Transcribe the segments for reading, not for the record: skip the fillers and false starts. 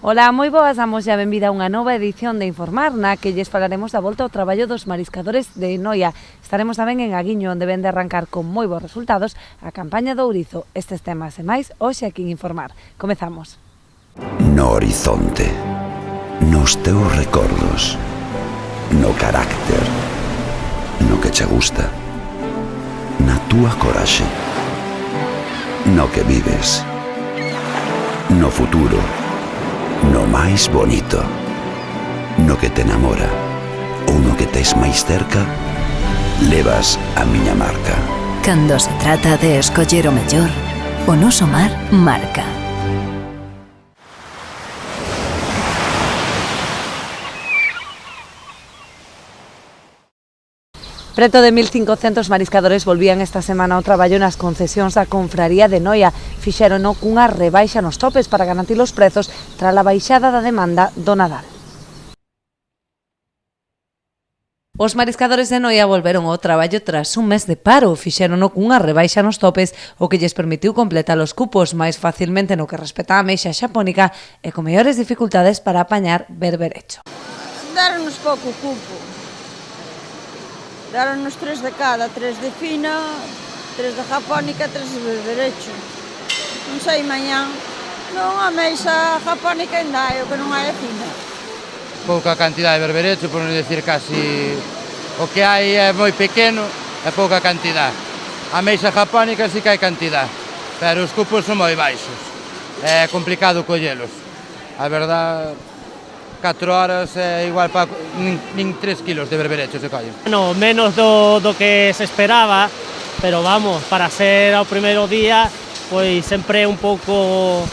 Ola, moi boas, damos a benvida a unha nova edición de Informar, na que lles falaremos da volta ao traballo dos mariscadores de Noia. Estaremos tamén en Aguiño, onde ven de arrancar con moi bons resultados a campaña do ourizo. Estes temas e máis, hoxe aquí en Informar. Comezamos. No horizonte, nos teus recordos, no carácter, no que che gusta, na túa coraxe, no que vives, no futuro, no máis bonito, no que te enamora ou no que tes máis cerca, levas a miña marca. Cando se trata de escoller o mellor, o noso mar marca. Preto de 1.500 mariscadores volvían esta semana ao traballo nas concesións da Confraría de Noia. Fixérono cunha rebaixa nos topes para garantir os prezos tras a baixada da demanda do Nadal. Os mariscadores de Noia volveron ao traballo tras un mes de paro. Fixérono cunha rebaixa nos topes, o que lles permitiu completar os cupos máis facilmente no que respecta a ameixa xapónica e con mellores dificultades para apañar berberecho. Daron-nos pouco cupo. Daron-nos 3 de cada, 3 de fina, 3 de japónica, 3 de berberecho. Non sei mañá. Non, a meixa japónica ainda hai, o que non hai é fina. Pouca cantidade de berberecho, por non dicir casi o que hai é moi pequeno e pouca cantidade. A meixa japónica sí que hai cantidade, pero os cupos son moi baixos. É complicado collelos. A verdad, 4 horas é igual para nin 3 kilos de berberecho se collen. No, menos do que se esperaba, pero vamos, para ser ao primeiro día, pois sempre é un pouco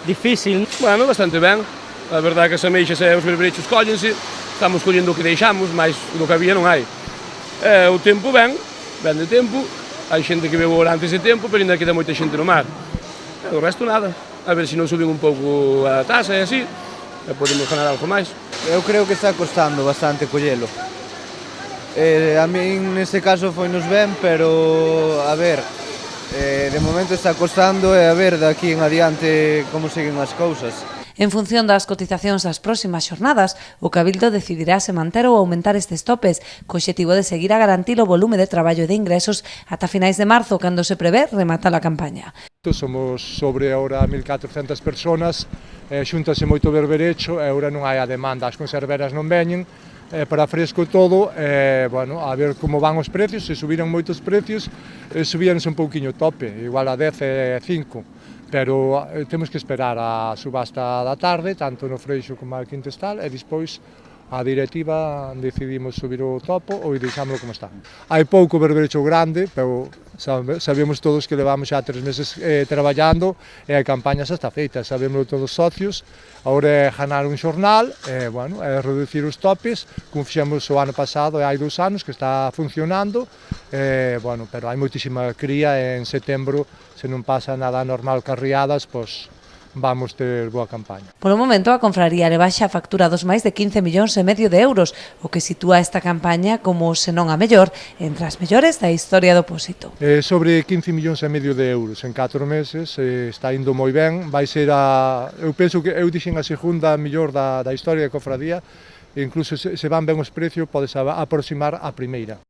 difícil. Bueno, bastante ben. A verdade é que as ameixas e os berberechos cóllense, estamos collendo o que deixamos, mais do que había non hai. O tempo ben de tempo, hai xente que veu ora antes de tempo, pero ainda queda moita xente no mar. O resto nada. A ver se non suben un pouco a tasa e así, e podemos ganar algo máis. Eu creo que está costando bastante collelo. A min neste caso foinos ben, pero a ver, de momento está costando e a ver daqui en adiante como seguen as cousas. En función das cotizacións das próximas xornadas, o Cabildo decidirá se manter ou aumentar estes topes, co obxectivo de seguir a garantir o volume de traballo e de ingresos ata finais de marzo, cando se prevé rematar a campaña. Somos sobre ahora 1.400 personas, xúntase moito berberecho e agora non hai a demanda, as conserveras non veñen, para fresco todo, bueno, a ver como van os precios, se subiran moitos precios, subíanse un pouquiño tope, igual a 10 e 5. Pero temos que esperar a subasta da tarde, tanto no Freixo como a Quintestal, e despois a directiva decidimos subir o topo ou deixámoslo como está. Hai pouco berberecho grande, pero sabemos todos que levamos xa 3 meses traballando e a campaña xa está feita, sabemos todos os socios, agora é ganar un xornal, bueno, é reducir os topes, como fixemos o ano pasado e hai 2 anos que está funcionando, bueno, pero hai moitísima cría e en setembro, se non pasa nada normal carriadas, pois vamos ter boa campaña. Polo momento, a Confraría rebaixa a factura dos máis de 15,5 millóns de euros, o que sitúa esta campaña como, se non a mellor, entre as mellores da historia do Pósito. Sobre 15,5 millóns de euros en 4 meses, está indo moi ben, vai ser eu penso que eu dixen a segunda mellor da historia da Cofradía, e incluso se van ben os precios, podes aproximar a primeira.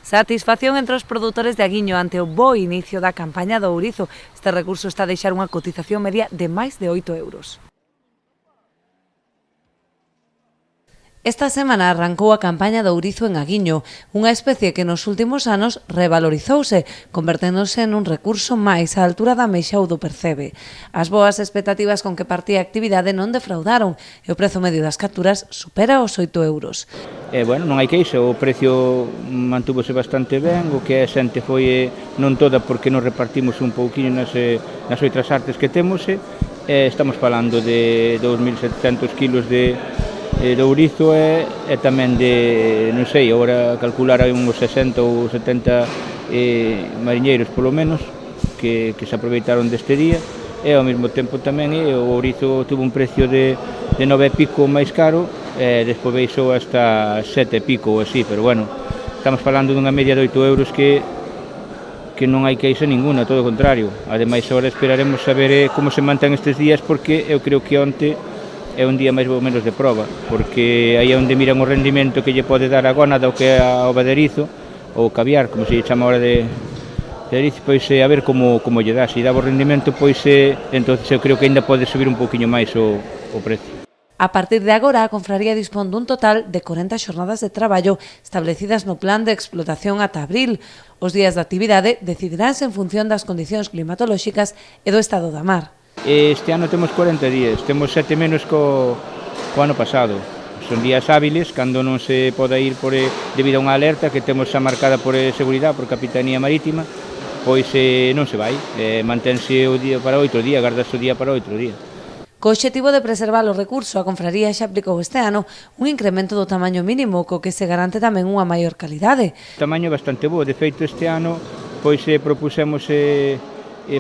Satisfacción entre os produtores de Aguiño ante o bo inicio da campaña do ourizo. Este recurso está a deixar unha cotización media de máis de 8 euros. Esta semana arrancou a campaña do ourizo en Aguiño, unha especie que nos últimos anos revalorizouse, converténdose nun recurso máis á altura da ameixa ou do percebe. As boas expectativas con que partía a actividade non defraudaron e o prezo medio das capturas supera os 8 euros. Bueno, non hai queixa, o precio mantúvose bastante ben, o que é xente foi non toda porque nos repartimos un pouquinho nas outras artes que temos, estamos falando de 2.700 kilos de ourizo e tamén de, non sei, agora calcular hai uns 60 ou 70 mariñeiros polo menos que se aproveitaron deste día e ao mesmo tempo tamén o ourizo tuvo un precio de 9 e pico máis caro e despois baixou hasta 7 e pico ou así, pero bueno, estamos falando dunha media de 8 euros que que non hai queixa ninguna, todo o contrario. Ademais, agora esperaremos a ver como se mantén estes días, porque eu creo que onte é un día máis ou menos de prova, porque aí é onde miran o rendimento que lle pode dar a gónada, o que é o baderizo, ou caviar, como se lle chama ahora de baderizo, pois a ver como lle dá. Se lle dá o rendimento, pois entonces eu creo que ainda pode subir un poquinho máis o precio. A partir de agora, a confraría dispón dun total de 40 xornadas de traballo establecidas no plan de explotación ata abril. Os días de actividade decidiránse en función das condicións climatolóxicas e do estado da mar. Este ano temos 40 días, temos 7 menos co ano pasado. Son días hábiles, cando non se pode ir debido a unha alerta que temos xa marcada por seguridade, por Capitanía Marítima, pois non se vai, mantense o día para outro día, gardas o día para outro día. Co obxectivo de preservar o recurso, a confraría xa aplicou este ano un incremento do tamaño mínimo, co que se garante tamén unha maior calidade. O tamaño é bastante bo, de feito este ano pois propusemos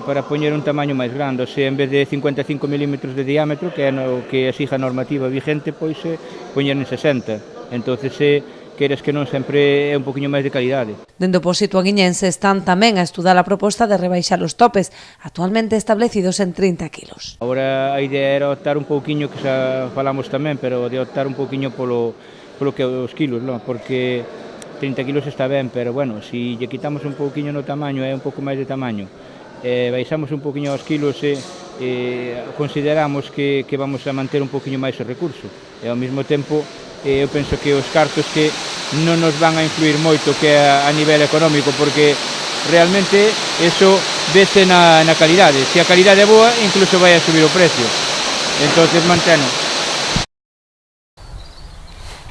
para poñer un tamaño máis grande, en vez de 55 mm de diámetro, que é o que exige a normativa vigente, pois poñer en 60. Entonces, queres que non sempre é un poquinho máis de calidade. Dende o Pósito aguiñense están tamén a estudar a proposta de rebaixar os topes, actualmente establecidos en 30 kilos. Agora a idea era optar un pouquiño, que xa falamos tamén, pero de optar un pouquiño polo que os kilos, non? Porque 30 kilos está ben, pero bueno, se lle quitamos un pouquiño no tamaño, é un pouco máis de tamaño, baixamos un pouquiño aos kilos, consideramos que vamos a manter un pouquiño máis o recurso, e ao mesmo tempo eu penso que os cartos que non nos van a influir moito que a nivel económico, porque realmente eso vese na calidade. Se a calidade é boa, incluso vai a subir o precio. Entonces manteno.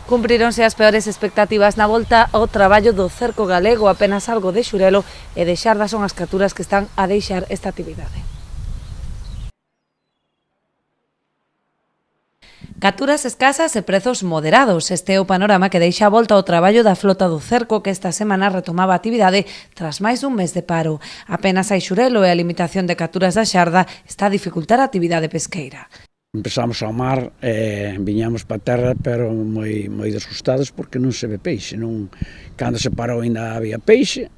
Cumpríronse as peores expectativas na volta ao traballo do cerco galego. Apenas algo de xurelo e de xarda son as capturas que están a deixar esta actividade. Capturas escasas e prezos moderados. Este é o panorama que deixa a volta ao traballo da flota do cerco, que esta semana retomaba a actividade tras máis dun mes de paro. Apenas hai xurelo e a limitación de capturas da xarda está a dificultar a actividade pesqueira. Empezamos ao mar, viñamos para terra, pero moi desgustados porque non se ve peixe. Cando se parou ainda había peixe,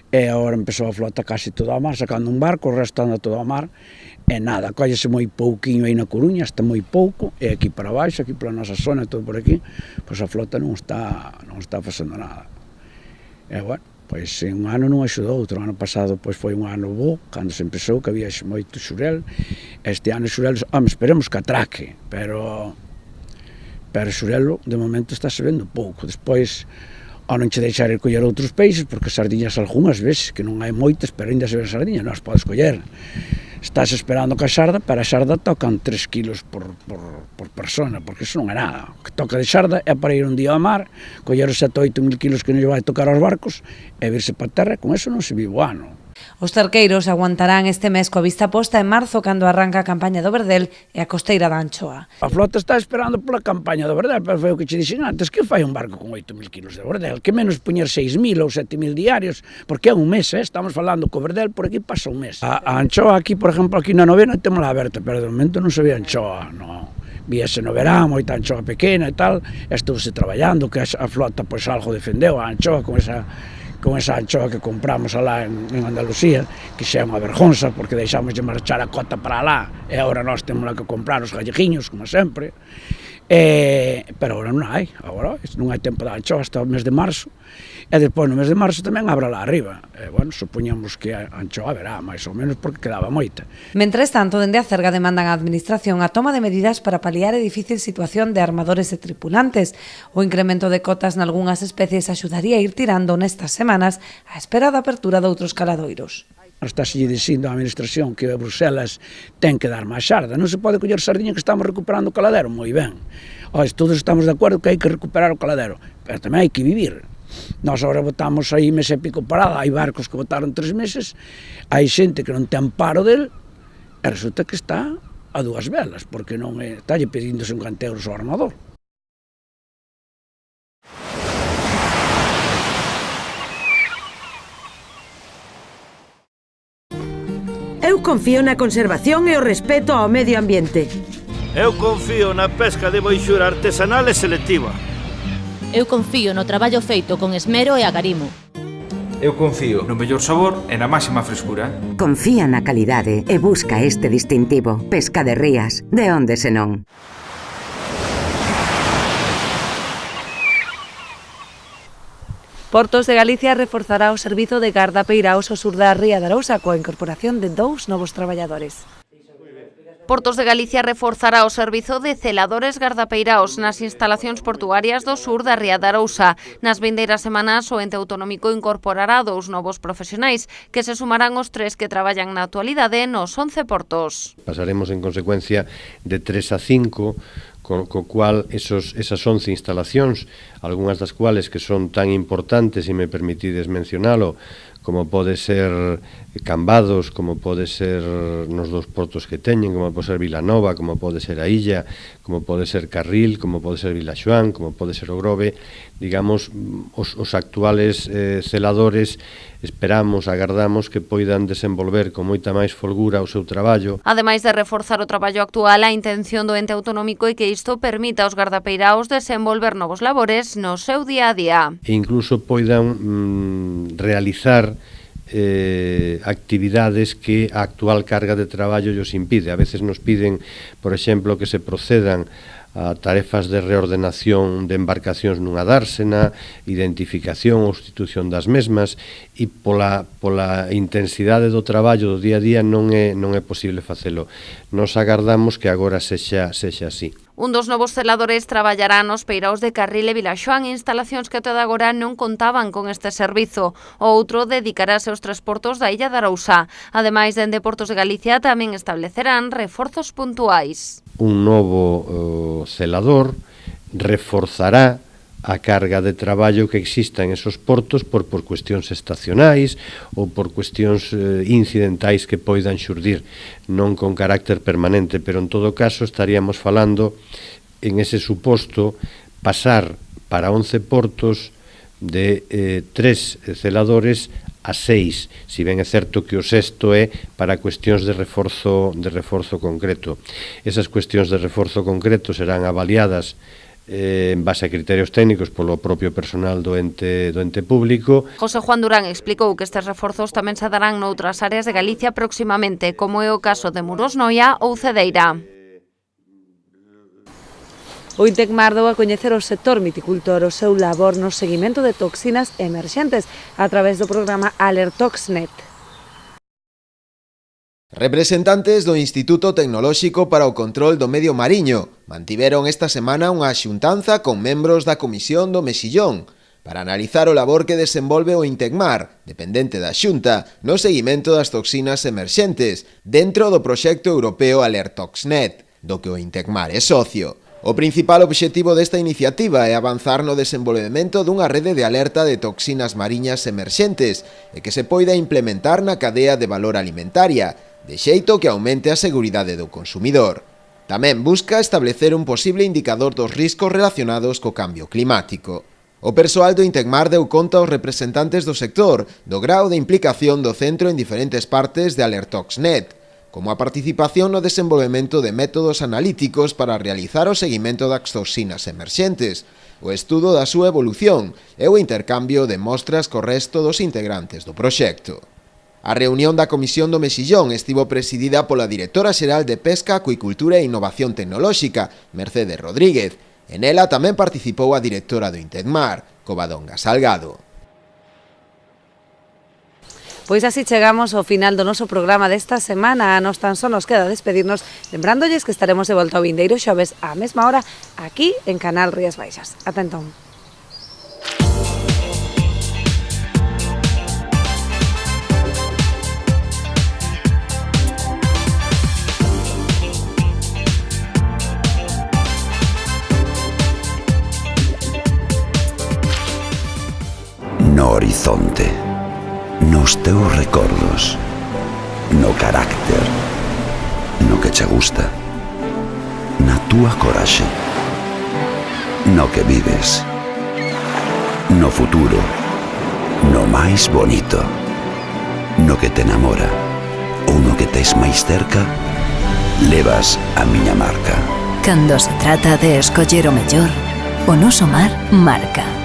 e agora empezou a flota casi todo ao mar, sacando un barco, o resto anda todo ao mar. E nada, collese moi pouquiño aí na Coruña, está moi pouco, e aquí para baixo, aquí pola nosa zona, todo por aquí, pois a flota non está facendo nada. E bueno, pois un ano non axudou, outro ano pasado pois foi un ano bo, cando se empezou, que había moito xurel, este ano xurel, esperemos que atraque, pero xurelo de momento está se vendo pouco, despois ou non che deixar ir coller outros peixes, porque sardiñas algunhas veces, que non hai moitas, pero ainda se ven sardiñas, non as podes coller. Estás esperando que a xarda, pero a xarda tocan 3 kilos por persona, porque iso non é nada. O que toca de xarda é para ir un día ao mar, coller os 7 ou 8 mil kilos que non lle vai tocar aos barcos, e virse para terra, con eso non se vive o ano. Os cerqueiros aguantarán este mes coa vista posta en marzo, cando arranca a campaña do Verdel e a costeira da Anchoa. A flota está esperando pola campaña do Verdel, pero foi o que che dixen antes, que fai un barco con 8.000 kilos de Verdel, que menos poñer 6.000 ou 7.000 diarios, porque é un mes, estamos falando co Verdel, por aquí pasa un mes. A Anchoa aquí, por exemplo, aquí na novena temos aberta, pero de momento non se ve Anchoa, non. Víase no verán, moita anchoa pequena e tal, estuve traballando, que a flota pois algo defendeu a Anchoa con esa anchoa que compramos alá en Andalucía, que xa é unha vergonza, porque deixamos de marchar a cota para alá, e agora nós temos que comprar os galleguiños, como sempre, pero agora non hai, non hai tempo de anchoa hasta o mes de marzo, e despois no mes de marzo tamén abra lá arriba, bueno, supoñamos que a anchoa haberá, máis ou menos, porque quedaba moita. Mentres tanto, dende a Cerga demandan á Administración a toma de medidas para paliar a difícil situación de armadores e tripulantes. O incremento de cotas nalgunhas especies axudaría a ir tirando nestas semanas á espera da apertura de outros caladoiros. Estáse dicindo a Administración que a Bruselas ten que dar máis xarda. Non se pode coller sardiña que estamos recuperando o caladero, moi ben. Todos estamos de acordo que hai que recuperar o caladero, pero tamén hai que vivir. Nós agora botamos aí mes e pico parada, hai barcos que botaron 3 meses, hai xente que non ten paro del, e resulta que está a 2 velas, porque non está lle pedindo 50 euros ao armador. Eu confío na conservación e o respeto ao medio ambiente. Eu confío na pesca de boixura artesanal e selectiva. Eu confío no traballo feito con esmero e agarimo. Eu confío no mellor sabor e na máxima frescura. Confía na calidade e busca este distintivo. Pesca de Rías, de onde senón. Portos de Galicia reforzará o servizo de gardapeiraos ao sur da Ría de Arousa coa incorporación de 2 novos traballadores. Portos de Galicia reforzará o servizo de celadores gardapeiraos nas instalacións portuarias do sur da Ría de Arousa. Nas vindeiras semanas, o ente autonómico incorporará 2 novos profesionais, que se sumarán aos 3 que traballan na actualidade nos 11 portos. Pasaremos en consecuencia de 3 a 5, co cual esas 11 instalacións, algunhas das cuales que son tan importantes, e me permitides mencionalo, como pode ser Cambados, como pode ser nos 2 portos que teñen, como pode ser Vilanova, como pode ser a Illa, como pode ser Carril, como pode ser Vilaxoán, como pode ser o Grove, digamos, os actuales celadores esperamos, agardamos que poidan desenvolver con moita máis folgura o seu traballo. Ademais de reforzar o traballo actual, a intención do ente autonómico é que isto permita aos gardapeiraos desenvolver novos labores no seu día a día. E incluso poidan realizar actividades que a actual carga de traballo llos impide. A veces nos piden, por exemplo, que se procedan a tarefas de reordenación de embarcacións nunha dársena, identificación ou sustitución das mesmas, e pola intensidade do traballo do día a día non é posible facelo. Nos agardamos que agora sexa así. Un dos novos celadores traballará nos peiraos de Carril e Vilaxoán, instalacións que até agora non contaban con este servizo. O outro dedicarase aos 3 portos da Illa de Arousa. Ademais, dende Portos de Galicia tamén establecerán reforzos puntuais. Un novo celador reforzará a carga de traballo que exista en esos portos por cuestións estacionais ou por cuestións incidentais que poidan xurdir, non con carácter permanente, pero en todo caso estaríamos falando en ese suposto pasar para 11 portos de 3 celadores a 6, si ben é certo que o sexto é para cuestións de reforzo concreto. Esas cuestións de reforzo concreto serán avaliadas en base a criterios técnicos polo propio personal do ente público. José Juan Durán explicou que estes reforzos tamén se darán noutras áreas de Galicia próximamente, como é o caso de Muros, Noia ou Cedeira. O Intecmar deu a coñecer o sector viticultor o seu labor no seguimento de toxinas emerxentes a través do programa Alertoxnet. Representantes do Instituto Tecnolóxico para o Control do Medio Mariño mantiveron esta semana unha xuntanza con membros da Comisión do Mexillón para analizar o labor que desenvolve o Intecmar, dependente da Xunta, no seguimento das toxinas emerxentes dentro do proxecto europeo Alertoxnet, do que o Intecmar é socio. O principal obxectivo desta iniciativa é avanzar no desenvolvemento dunha rede de alerta de toxinas mariñas emerxentes e que se poida implementar na cadea de valor alimentaria, de xeito que aumente a seguridade do consumidor. Tamén busca establecer un posible indicador dos riscos relacionados co cambio climático. O persoal do Intecmar deu conta aos representantes do sector do grao de implicación do centro en diferentes partes de Alertoxnet, como a participación no desenvolvemento de métodos analíticos para realizar o seguimento das toxinas emerxentes, o estudo da súa evolución e o intercambio de mostras co resto dos integrantes do proxecto. A reunión da Comisión do Mexillón estivo presidida pola directora xeral de Pesca, Acuicultura e Innovación Tecnolóxica, Mercedes Rodríguez. En ela tamén participou a directora do Intecmar, Covadonga Salgado. Pois así chegamos ao final do noso programa desta semana. A nos tan só nos queda despedirnos, lembrándoles que estaremos de volta ao vindeiro xoves á mesma hora aquí en Canal Rías Baixas. Ata entón. No horizonte, nos teus recordos, no carácter, no que che gusta, na túa coraxe, no que vives, no futuro, no máis bonito, no que te enamora ou no que tes máis cerca, levas a miña marca. Cando se trata de escoller o mellor, o noso mar marca.